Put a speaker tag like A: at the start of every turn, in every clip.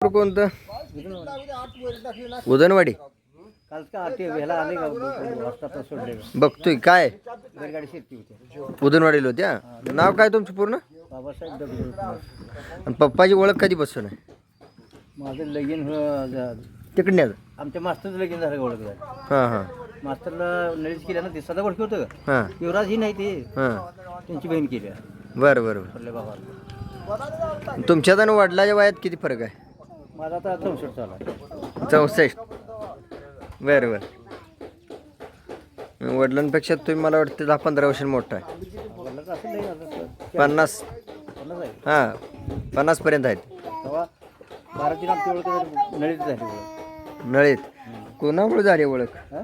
A: आपलं कोणतं उदनवाडी
B: काल का आटे वेळेला आले का वाजता सोडले
A: बघतोय काय
B: बैलगाडी शेती होती
A: उदनवाडीला होत्या नाव काय तुमचं पूर्ण
B: बाबासाहेब दगडू
A: आणि पप्पाची ओळख कधीपासून आहे
B: माझं लगीन
A: तिकडण्याचं
B: आमच्या मास्तरचं लगीन झालं ओळख झालं
A: हां हां
B: मास्तरला नळीच केल्या ना ते सदा ओळखी होतं का
A: हां
B: युवराज ही नाही ते
A: हां
B: त्यांची बहीण केली
A: बरं बरं
B: आपल्या बाबा
A: बरं तुमच्यात आणि वडिलाच्या वयात किती फरक आहे
B: माझा आता 64 चालू आहे
A: 64 बरं बरं वडिलांपेक्षा तुम्ही मला वाटतं 10-15 वर्ष मोठा आहे
B: वडिलांचं असं लई झालं
A: 50
B: आहे
A: हां 50 पर्यंत आहेत
B: तेव्हा 12 आमची ओळख नळीच झाली ओळख
A: नळीत कोणामुळे झाली ओळख
B: हां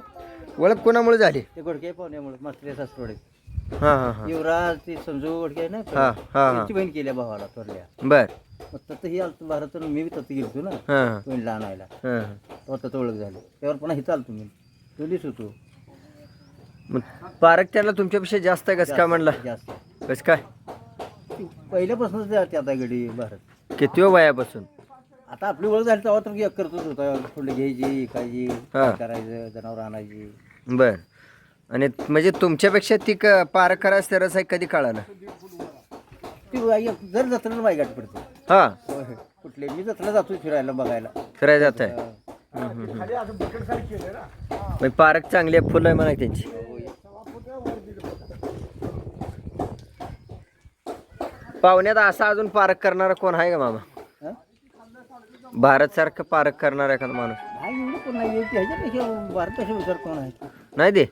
A: ओळख कोणामुळे झाली
B: ते घोडके पाहुण्यामुळे मास्तर सासरोडे
A: हां हां हां
B: युवराज ती समजू घोडके आहे ना
A: हां हां
B: त्यांची बहीण केल्या भावाला थोरल्या
A: बर
B: मग तसं ही आलतो भारतून मी बी तसं गेलतो ना
A: हां हां
B: बहीण लहान आयला
A: हां
B: तेव्हा तसं ओळख झाली त्यावर पुन्हा ही चालतो मी तुलीच होतो
A: मग पारक त्यांना तुमच्यापेक्षा जास्त आहे कसं काय म्हणला
B: जास्त
A: कसं काय
B: पहिल्यापासूनच त्या आता गडी भारत
A: किती वयापासून
B: आता आपली ओळख झाली तेव्हा तर करतोच होता थोडी घ्यायची इकायची
A: हां.
B: करायचं जनावर आणायची
A: बर आणि म्हणजे तुमच्यापेक्षा ती पारक करायचं तरच आहे कधी कळालं
B: ती जर जत्रेला बायगाठ पडते
A: हां
B: कुठले मी जत्रेला जातो फिरायला बघायला
A: फिरायला जात आहे पार्क चांगली आहे फुलं आहे म्हणा त्यांची पाहुण्यात असा अजून पार्क करणारा कोण आहे का मामा
B: हं?
A: भारत सारखं पार्क करणारा एखादा माणूस
B: नाही एवढं कोण नाही ह्याच्यापेक्षा भारतापेक्षा विचार कोण आहे
A: नाही दे